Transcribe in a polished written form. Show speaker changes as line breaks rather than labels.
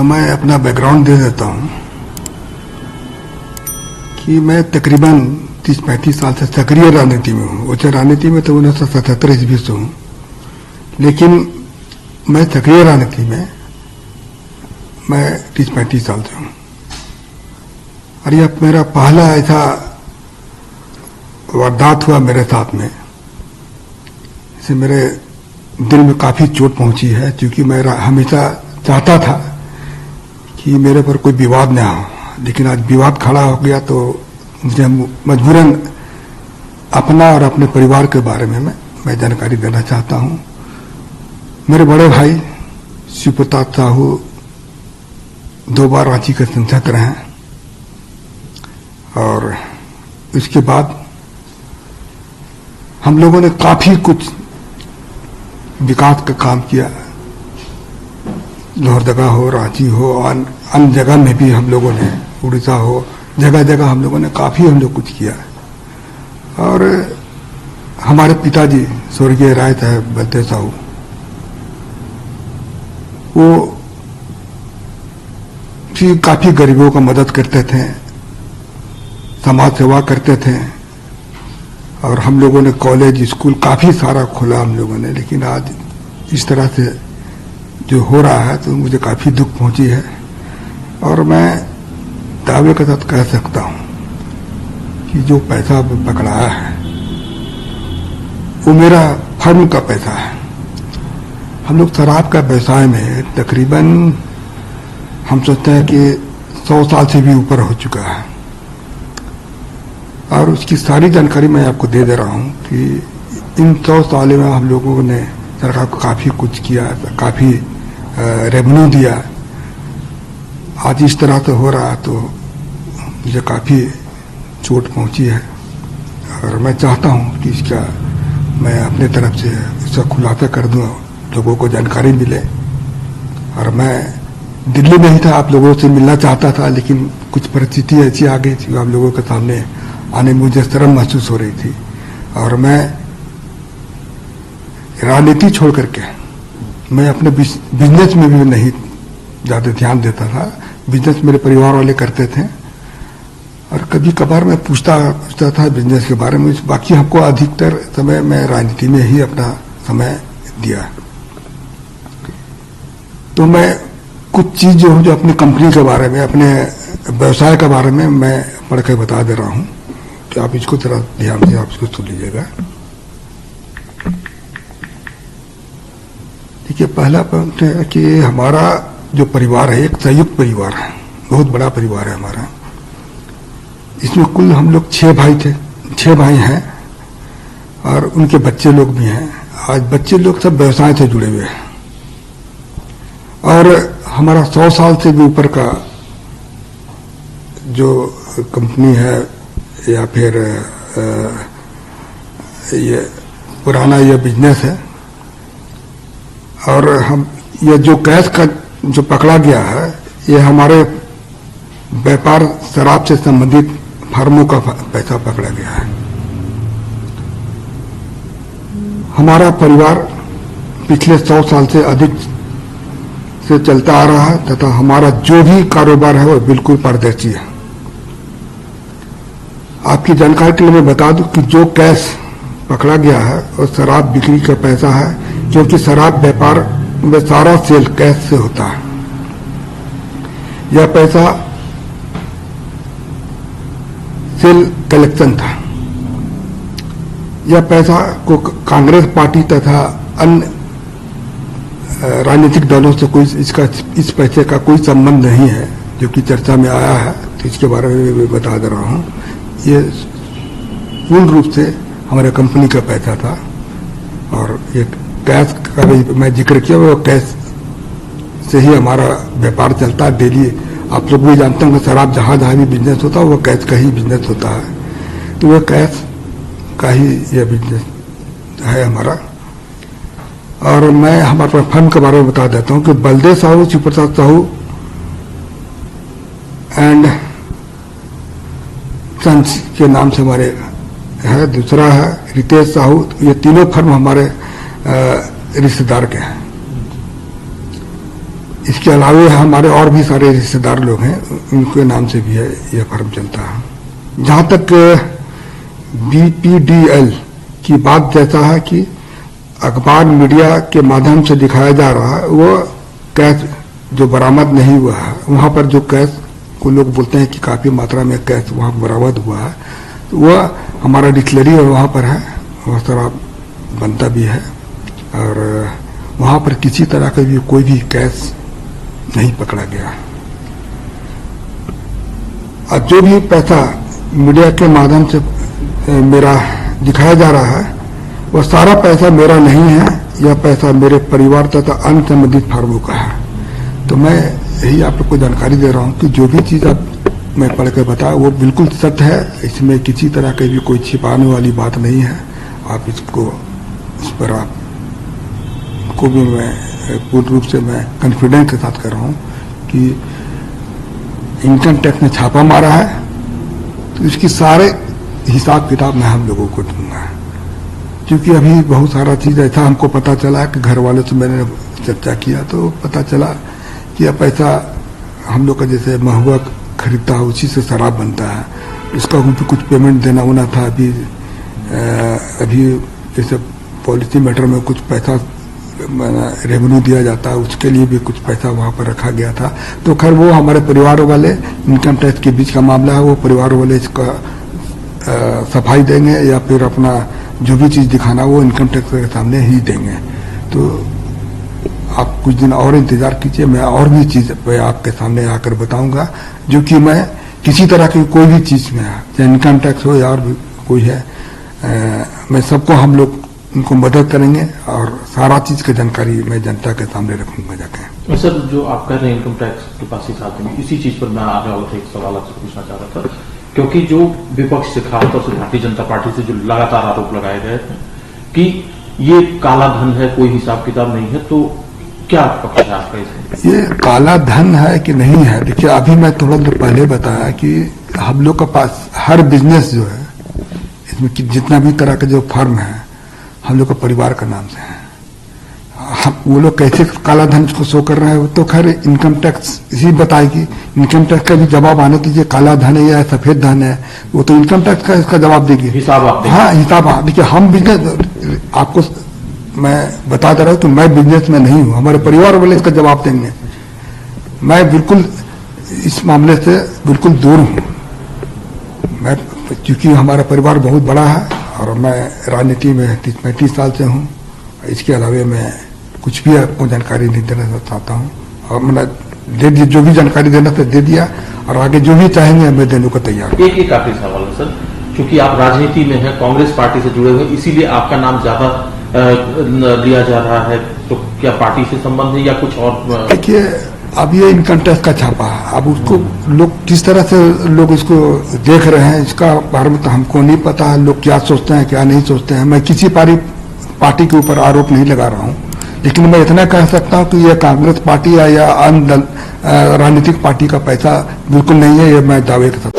मैं अपना बैकग्राउंड दे देता हूं कि मैं तकरीबन 30-35 साल से सक्रिय राजनीति में हूं। उच्च राजनीति में तो 1977 ईस्वी से हूं, लेकिन मैं सक्रिय राजनीति में मैं 30-35 साल से हूं। और यह मेरा पहला ऐसा वारदात हुआ मेरे साथ में, इससे मेरे दिल में काफी चोट पहुंची है, क्योंकि मैं हमेशा चाहता था कि मेरे पर कोई विवाद न हो, लेकिन आज विवाद खड़ा हो गया तो मुझे मजबूरन अपना और अपने परिवार के बारे में मैं जानकारी देना चाहता हूं। मेरे बड़े भाई शिवप्रताप साहू 2 बार रांची के सांसद रहे हैं, और इसके बाद हम लोगों ने काफी कुछ विकास का काम किया। लोहरदगा हो, रांची हो, अन्य जगह में भी हम लोगों ने, उड़ीसा हो, जगह जगह हम लोगों ने काफी कुछ किया। और हमारे पिताजी स्वर्गीय राय साहब बलदेव साहू, वो भी काफी गरीबों का मदद करते थे, समाज सेवा करते थे, और हम लोगों ने कॉलेज स्कूल काफी सारा खोला हम लोगों ने। लेकिन आज इस तरह से जो हो रहा है तो मुझे काफी दुख पहुंची है, और मैं दावे के साथ कह सकता हूं कि जो पैसा पकड़ाया है वो मेरा फर्म का पैसा है। हम लोग शराब का व्यवसाय में तकरीबन हम सोचते हैं कि 100 साल से भी ऊपर हो चुका है, और उसकी सारी जानकारी मैं आपको दे दे रहा हूं कि इन 100 सालों में हम लोगों ने सरकार को काफी कुछ किया, काफी रेवेन्यू दिया। आज इस तरह से हो रहा तो मुझे काफी चोट पहुंची है, और मैं चाहता हूं कि इसका मैं अपने तरफ से इसका खुलासा कर दूं, लोगों को जानकारी मिले। और मैं दिल्ली में ही था, आप लोगों से मिलना चाहता था, लेकिन कुछ परिस्थिति ऐसी आ गई थी, आप लोगों के सामने आने में मुझे शर्म महसूस हो रही थी। और मैं राजनीति छोड़ करके मैं अपने बिजनेस में भी नहीं ज्यादा ध्यान देता था। बिजनेस मेरे परिवार वाले करते थे, और कभी कभार मैं पूछता था बिजनेस के बारे में। बाकी हमको अधिकतर समय मैं राजनीति में ही अपना समय दिया। तो मैं कुछ चीज जो अपनी कंपनी के बारे में, अपने व्यवसाय के बारे में मैं पढ़ के बता दे रहा हूं, कि आप इसको थोड़ा ध्यान से आप इसको सुन लीजिएगा। देखिए, पहला पॉइंट है कि हमारा जो परिवार है एक संयुक्त परिवार है, बहुत बड़ा परिवार है हमारा। इसमें कुल हम लोग 6 भाई थे, 6 भाई हैं, और उनके बच्चे लोग भी हैं। आज बच्चे लोग सब व्यवसाय से जुड़े हुए हैं, और हमारा 100 साल से भी ऊपर का जो कंपनी है या फिर ये पुराना ये बिजनेस है। और हम ये जो कैश का जो पकड़ा गया है, ये हमारे व्यापार शराब से संबंधित फर्मों का पैसा पकड़ा गया है। हमारा परिवार पिछले 100 साल से अधिक से चलता आ रहा है, तथा हमारा जो भी कारोबार है वो बिल्कुल पारदर्शी है। आपकी जानकारी के लिए मैं बता दूं कि जो कैश पकड़ा गया है वो शराब बिक्री का पैसा है, क्योंकि शराब व्यापार में सारा सेल कैश से होता है। यह पैसा सेल कलेक्शन था। यह पैसा को कांग्रेस पार्टी तथा अन्य राजनीतिक दलों से कोई इस पैसे का कोई संबंध नहीं है, जो कि चर्चा में आया है। तो इसके बारे में मैं बता दे रहा हूं, ये पूर्ण रूप से हमारे कंपनी का पैसा था। और ये कैश का भी मैं जिक्र किया, वो कैश से ही हमारा व्यापार चलता है डेली। आप लोग भी जानते हैं कि शराब जहां जहां भी बिजनेस होता है वो कैश का ही बिजनेस होता है। तो वह कैश का ही यह बिजनेस है हमारा। और मैं हमारे फर्म के बारे में बता देता हूं कि बलदेव साहू, शिवप्रताप साहू एंड सन्स के नाम से हमारे है। दूसरा है रितेश साहू। ये तीनों फर्म हमारे रिश्तेदार के हैं। इसके अलावे हमारे और भी सारे रिश्तेदार लोग हैं, उनके नाम से भी है यह फर्म चलता है। जहां तक BPDL की बात जैसा है कि अखबार मीडिया के माध्यम से दिखाया जा रहा है, वो कैश जो बरामद नहीं हुआ है, वहां पर जो कैश को लोग बोलते हैं कि काफी मात्रा में कैश वहां बरामद हुआ है, तो वह हमारा डिक्लेरी और वहां पर है, वह शराब बनता भी है और वहां पर किसी तरह का भी कोई भी कैश नहीं पकड़ा गया। और जो भी पैसा मीडिया के माध्यम से मेरा दिखाया जा रहा है, वह सारा पैसा मेरा नहीं है, यह पैसा मेरे परिवार तथा अन्य संबंधित फर्मों का है। तो मैं यही आप लोग को जानकारी दे रहा हूं कि जो भी चीज आप मैं पढ़ के बताया वो बिल्कुल सत्य है, इसमें किसी तरह की भी कोई छिपाने वाली बात नहीं है। आप इसको इस पर आप को भी मैं पूर्ण रूप से मैं कॉन्फिडेंस के साथ कर रहा हूं कि इनकम टैक्स ने छापा मारा है, तो इसकी सारे हिसाब किताब मैं हम लोगों को दूंगा। क्योंकि अभी बहुत सारा चीज ऐसा हमको पता चला कि घर वालों से मैंने चर्चा किया तो पता चला कि यह पैसा हम लोग का जैसे महुआ खरीदता है उसी से शराब बनता है, इसका भी कुछ पेमेंट देना होना था। अभी जैसे पॉलिसी मैटर में कुछ पैसा रेवेन्यू दिया जाता है, उसके लिए भी कुछ पैसा वहां पर रखा गया था। तो खैर वो हमारे परिवार वाले इनकम टैक्स के बीच का मामला है, वो परिवार वाले इसका सफाई देंगे या फिर अपना जो भी चीज दिखाना वो इनकम टैक्स के सामने ही देंगे। तो आप कुछ दिन और इंतजार कीजिए, मैं और भी चीज आपके सामने आकर बताऊंगा, जो कि मैं किसी तरह की कोई भी चीज में चाहे इनकम टैक्स हो या और भी कोई है, मैं सबको हम लोग उनको मदद करेंगे और सारा चीज की जानकारी मैं जनता के सामने रखूंगा जाके।
सर, जो आप कह रहे हैं इनकम टैक्स के पास ही साथ में, इसी चीज पर मैं आगे वाला एक सवाल आपसे पूछना चाह रहा था, क्योंकि जो विपक्ष से खासतौर से भारतीय जनता पार्टी से जो लगातार आरोप लगाए गए हैं कि ये काला धन है, कोई हिसाब किताब नहीं है, तो क्या पक्ष है आपका इसमें?
ये काला धन है कि नहीं है, देखिए अभी मैं थोड़ा देर पहले बताया कि हम लोग के पास हर बिजनेस जो है इसमें जितना भी तरह का जो फर्म है हम लोग का परिवार का नाम से है। वो लोग कैसे काला धन को शो कर रहे हैं, तो खैर इनकम टैक्स ही बताएगी। इनकम टैक्स का भी जवाब आने दीजिए, काला धन है या सफेद धन है, वो तो इनकम टैक्स का इसका जवाब देगी।
हिसाब आप
हाँ, हिसाब देखिए, हम बिजनेस आपको मैं बता दे रहा हूं कि मैं बिजनेस में नहीं हूं, हमारे परिवार वाले इसका जवाब देंगे। मैं बिल्कुल इस मामले से बिल्कुल दूर हूं। मैं क्योंकि हमारा परिवार बहुत बड़ा है और मैं राजनीति में 35 साल से हूं, इसके अलावा मैं कुछ भी आपको जानकारी नहीं देना चाहता हूं और मैंने दे दी, जो भी जानकारी देना था दे दिया और आगे जो भी चाहेंगे मैं देने को तैयार हूं।
एक आखिरी सवाल है सर, क्योंकि आप राजनीति में हैं, कांग्रेस पार्टी से जुड़े हुए, इसीलिए आपका नाम ज्यादा लिया जा रहा है, तो क्या पार्टी से संबंध है या कुछ और?
देखिए, अब ये इनकम टैक्स का छापा है, अब उसको लोग किस तरह से लोग इसको देख रहे हैं इसका बारे में तो हमको नहीं पता है, लोग क्या सोचते हैं क्या नहीं सोचते हैं। मैं किसी पार्टी के ऊपर आरोप नहीं लगा रहा हूं, लेकिन मैं इतना कह सकता हूं कि यह कांग्रेस पार्टी या अन्य राजनीतिक पार्टी का पैसा बिल्कुल नहीं है, ये मैं दावे के साथ